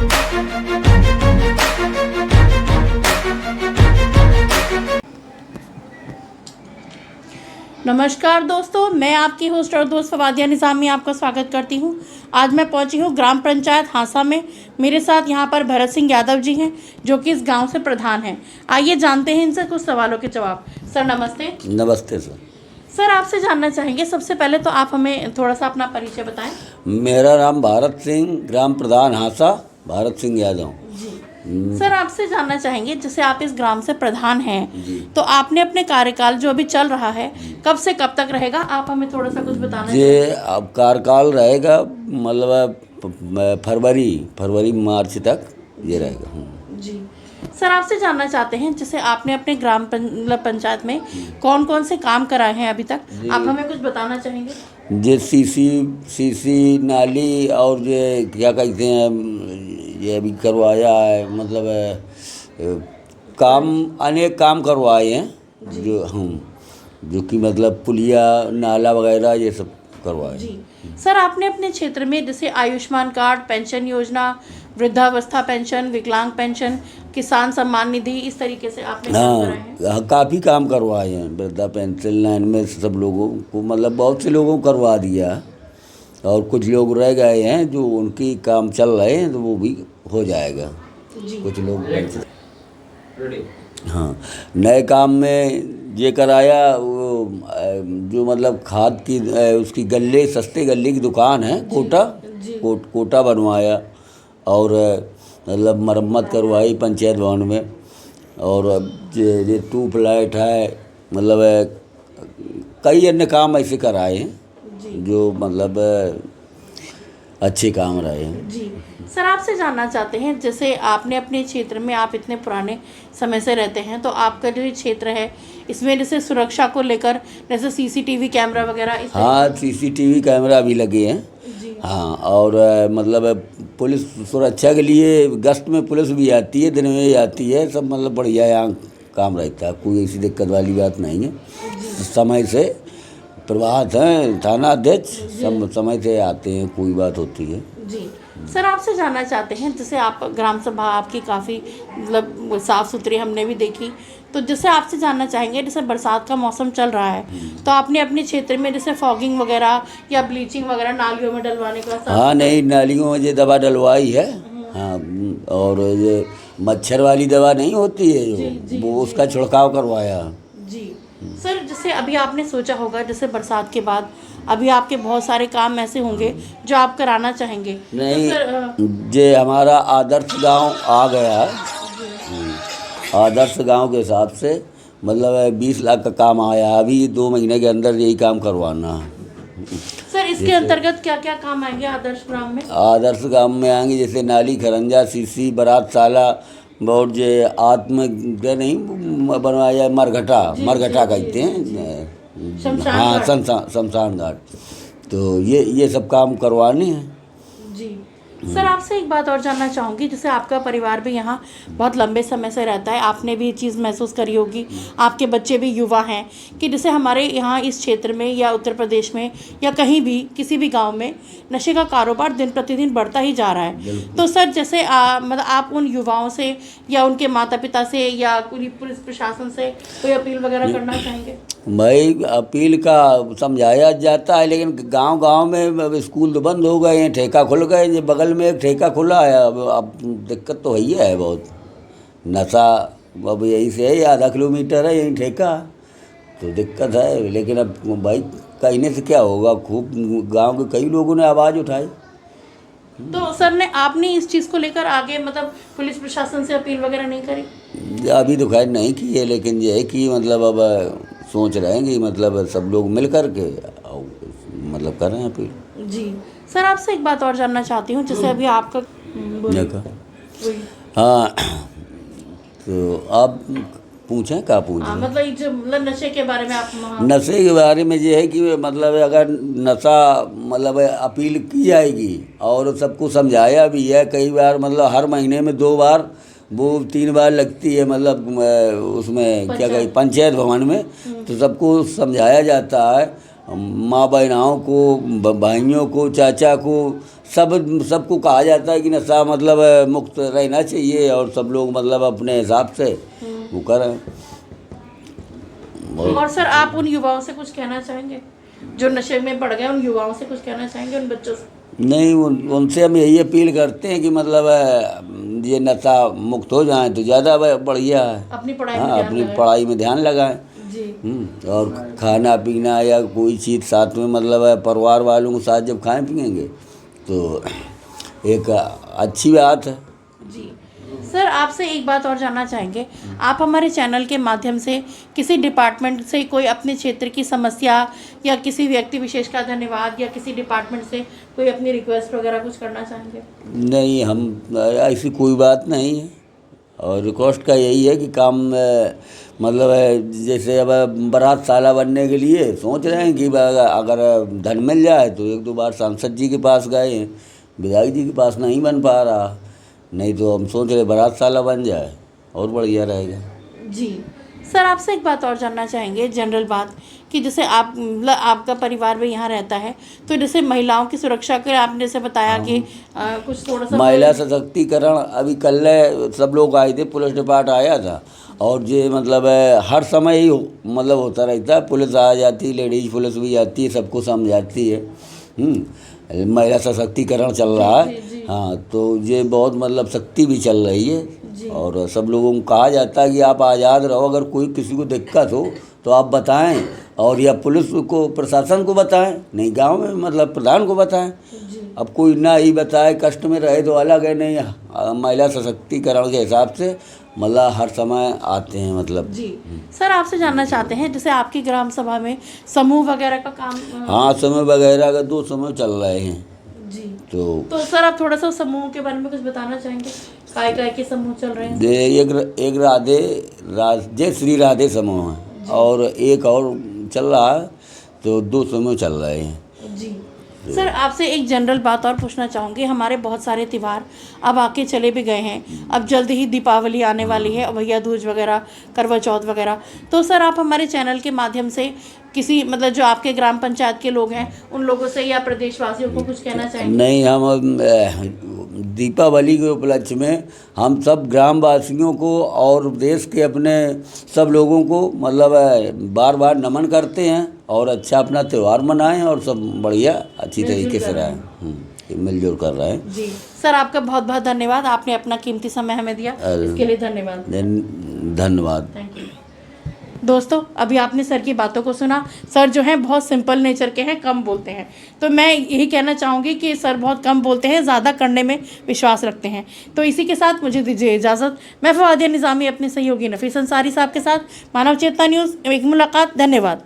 नमस्कार दोस्तों, मैं आपकी होस्ट और दोस्त फवादिया निज़ामी आपका स्वागत करती हूं। आज मैं पहुंची हूं ग्राम पंचायत हांसा में। मेरे साथ यहां पर भरत सिंह यादव जी हैं, जो कि इस गांव से प्रधान हैं। आइए जानते हैं इनसे कुछ सवालों के जवाब। सर नमस्ते। नमस्ते सर। सर आपसे जानना चाहेंगे, सबसे पहले तो आप हमें थोड़ा सा अपना परिचय बताएं। मेरा नाम भारत सिंह, ग्राम प्रधान हांसा, भारत सिंह यादव जी। सर आपसे जानना चाहेंगे, जैसे आप इस ग्राम से प्रधान हैं, तो आपने अपने कार्यकाल जो अभी चल रहा है कब से कब तक रहेगा, आप हमें थोड़ा सा कुछ बताना ये अब कार्यकाल रहेगा मतलब फरवरी मार्च तक ये रहेगा। जी। सर आपसे जानना चाहते हैं, जैसे आपने अपने ग्राम पंचायत में कौन कौन से काम कराए हैं अभी तक, आप हमें कुछ बताना चाहेंगे। ये सीसी नाली और ये क्या कहते हैं ये अभी करवाया है, मतलब काम अनेक काम करवाए हैं जो जो कि मतलब पुलिया नाला वगैरह ये सब करवाए। जी। सर आपने अपने क्षेत्र में जैसे आयुष्मान कार्ड, पेंशन योजना, वृद्धावस्था पेंशन, विकलांग पेंशन, किसान सम्मान निधि, इस तरीके से आपने काम कराए हैं। हाँ, काफ़ी काम करवाए हैं। वृद्धा पेंशन लाइन में सब लोगों को मतलब बहुत से लोगों को करवा दिया, और कुछ लोग रह गए हैं जो उनकी काम चल रहे हैं, तो वो भी हो जाएगा। कुछ लोग हाँ नए काम में ये कराया, वो जो मतलब खाद की उसकी गल्ले, सस्ते गल्ले की दुकान है, कोटा बनवाया, और मतलब मरम्मत करवाई पंचायत भवन में। और ये ट्यूबलाइट है, मतलब कई अन्य काम ऐसे कराए हैं जो मतलब अच्छे काम रहे हैं। जी। सर आपसे जानना चाहते हैं, जैसे आपने अपने क्षेत्र में, आप इतने पुराने समय से रहते हैं, तो आपका जो ये क्षेत्र है इसमें जैसे सुरक्षा को लेकर जैसे सीसीटीवी कैमरा वगैरह हाँ, सीसीटीवी कैमरा भी लगे हैं। हाँ, और मतलब पुलिस सुरक्षा के लिए गश्त में पुलिस भी आती है, दिन में भी आती है, सब मतलब बढ़िया यहाँ काम रहता है, कोई ऐसी दिक्कत वाली बात नहीं है। समय से प्रभात हैं थाना अध्यक्ष, सब समय से आते हैं, कोई बात होती है। जी। सर आपसे जानना चाहते हैं, जैसे आप ग्राम सभा आपकी काफ़ी मतलब साफ़ सुथरी हमने भी देखी, तो जैसे आपसे जानना चाहेंगे, जैसे बरसात का मौसम चल रहा है, तो आपने अपने क्षेत्र में जैसे फॉगिंग वगैरह या ब्लीचिंग वगैरह नालियों में डलवाने का? हाँ नहीं, नालियों में ये दवा डलवाई है। हाँ, और ये मच्छर वाली दवा नहीं होती है वो उसका छिड़काव करवाया। जी। सर जैसे अभी आपने सोचा होगा, जैसे बरसात के बाद अभी आपके बहुत सारे काम ऐसे होंगे जो आप कराना चाहेंगे। नहीं, तो सर ये हमारा आदर्श गांव आ गया है। आदर्श गांव के हिसाब से मतलब 20 लाख का काम आया, अभी 2 महीने के अंदर यही काम करवाना है। सर इसके अंतर्गत क्या क्या काम आएंगे आदर्श ग्राम में? आदर्श गांव में आएंगे जैसे नाली, खरंजा, सीसी, बारातशाला, और जो आत्म नहीं बनवाया, मरघटा कहते हैं। हाँ, शमशान घाट, तो ये सब काम करवाने हैं। जी। सर आपसे एक बात और जानना चाहूँगी, जैसे आपका परिवार भी यहाँ बहुत लंबे समय से रहता है, आपने भी ये चीज़ महसूस करी होगी, आपके बच्चे भी युवा हैं, कि जैसे हमारे यहाँ इस क्षेत्र में या उत्तर प्रदेश में या कहीं भी किसी भी गांव में नशे का कारोबार दिन प्रतिदिन बढ़ता ही जा रहा है। तो सर जैसे मतलब आप उन युवाओं से या उनके माता पिता से या पूरी पुलिस प्रशासन से कोई अपील वगैरह करना चाहेंगे? भाई अपील का समझाया जाता है, लेकिन गांव में स्कूल तो बंद हो गए हैं, ठेका खुल गए, ये बगल में एक ठेका खुला है। अब दिक्कत तो है बहुत, नशा अब यही से है, आधा किलोमीटर है यही ठेका, तो दिक्कत है। लेकिन अब भाई कहने से क्या होगा, खूब गांव के कई लोगों ने आवाज़ उठाई। तो सर आपने इस चीज़ को लेकर आगे मतलब पुलिस प्रशासन से अपील वगैरह नहीं करी? अभी तो खैर नहीं की है, लेकिन ये है कि मतलब अब सोच रहे हैं कि मतलब सब लोग मिल कर के मतलब कर रहे हैं अपील। जी। सर आपसे एक बात और जानना चाहती हूँ, जैसे अभी आपका हाँ, तो आप पूछें, क्या पूछें? मतलब नशे के बारे में आप? नशे के बारे में ये है कि मतलब अगर नशा मतलब अपील की जाएगी और सबको समझाया भी है, कई बार मतलब हर महीने में 2 बार वो 3 बार लगती है, मतलब उसमें क्या कहें पंचायत भवन में, तो सबको समझाया जाता है, माँ बहनाओं को, भाइयों को, चाचा को, सबको कहा जाता है कि नशा मतलब मुक्त रहना चाहिए और सब लोग मतलब अपने हिसाब से वो करें। और सर आप उन युवाओं से कुछ कहना चाहेंगे जो नशे में पड़ गए, उन युवाओं से कुछ कहना चाहेंगे, उन बच्चों से? नहीं, उनसे हम यही अपील करते हैं कि मतलब ये नशा मुक्त हो जाए तो ज़्यादा बढ़िया है। अपनी पढ़ाई में हाँ, ध्यान अपनी लगाएं। पढ़ाई में ध्यान लगाएं। जी। और खाना पीना या कोई चीज़ साथ में मतलब परिवार वालों के साथ जब खाएं पिएंगे तो एक अच्छी बात है। जी सर, आपसे एक बात और जानना चाहेंगे, आप हमारे चैनल के माध्यम से किसी डिपार्टमेंट से कोई अपने क्षेत्र की समस्या या किसी व्यक्ति विशेष का धन्यवाद या किसी डिपार्टमेंट से कोई अपनी रिक्वेस्ट वगैरह कुछ करना चाहेंगे? नहीं, हम ऐसी कोई बात नहीं है और रिक्वेस्ट का यही है कि काम मतलब जैसे अब बारात साला बनने के लिए सोच रहे हैं कि अगर धन मिल जाए तो 1-2 बार सांसद जी के पास गए हैं, विधायक जी के पास नहीं बन पा रहा, नहीं तो हम सोच रहे बारात साला बन जाए और बढ़िया रहेगा। जी सर, आपसे एक बात और जानना चाहेंगे, जनरल बात, कि जैसे आप मतलब आपका परिवार भी यहाँ रहता है, तो जैसे महिलाओं की सुरक्षा के आपने जैसे बताया कि कुछ थोड़ा सा महिला सशक्तिकरण अभी कल सब लोग आए थे, पुलिस डिपार्ट आया था और ये मतलब हर समय ही मतलब होता रहता है, पुलिस आ जाती है, लेडीज पुलिस भी आती है, सबको समझाती है। महिला सशक्तिकरण चल रहा है। जी। हाँ, तो ये बहुत मतलब शक्ति भी चल रही जी। है और सब लोगों को कहा जाता है कि आप आज़ाद रहो, अगर कोई किसी को दिक्कत हो तो आप बताएं और या पुलिस को प्रशासन को बताएं, नहीं गांव में मतलब प्रधान को बताएं। अब कोई ना ही बताए, कष्ट में रहे तो अलग है, नहीं महिला सशक्तिकरण के हिसाब से मतलब हर समय आते हैं मतलब। जी सर, आपसे जानना चाहते हैं, जैसे आपकी ग्राम सभा में समूह वगैरह का काम हाँ, समय वगैरह का 2 समय चल रहे हैं। जी, तो सर आप थोड़ा सा समूह के बारे में कुछ बताना चाहेंगे, काय के समूह चल रहे हैं? एक जय श्री राधे समूह है और एक और चल रहा है, तो 2 समूह चल रहे हैं। जी सर, आपसे एक जनरल बात और पूछना चाहूँगी, हमारे बहुत सारे त्यौहार अब आके चले भी गए हैं, अब जल्द ही दीपावली आने वाली है, भैया दूज वगैरह, करवा चौथ वगैरह, तो सर आप हमारे चैनल के माध्यम से किसी मतलब जो आपके ग्राम पंचायत के लोग हैं उन लोगों से या प्रदेशवासियों को कुछ कहना चाहेंगे? नहीं, हम दीपावली के उपलक्ष्य में हम सब ग्रामवासियों को और देश के अपने सब लोगों को मतलब बार बार नमन करते हैं और अच्छा अपना त्यौहार मनाएं और सब बढ़िया अच्छी तरीके से रहें, मिलजुल कर रहे हैं। जी सर, आपका बहुत बहुत धन्यवाद, आपने अपना कीमती समय हमें दिया, इसके लिए धन्यवाद। धन्यवाद। Thank you. दोस्तों, अभी आपने सर की बातों को सुना। सर जो हैं बहुत सिंपल नेचर के हैं, कम बोलते हैं, तो मैं यही कहना चाहूँगी कि सर बहुत कम बोलते हैं, ज़्यादा करने में विश्वास रखते हैं। तो इसी के साथ मुझे दीजिए इजाज़त। मैं फवादिया निज़ामी अपने सहयोगी नफ़ीस अंसारी साहब के साथ, मानव चेतना न्यूज़, एक मुलाकात। धन्यवाद।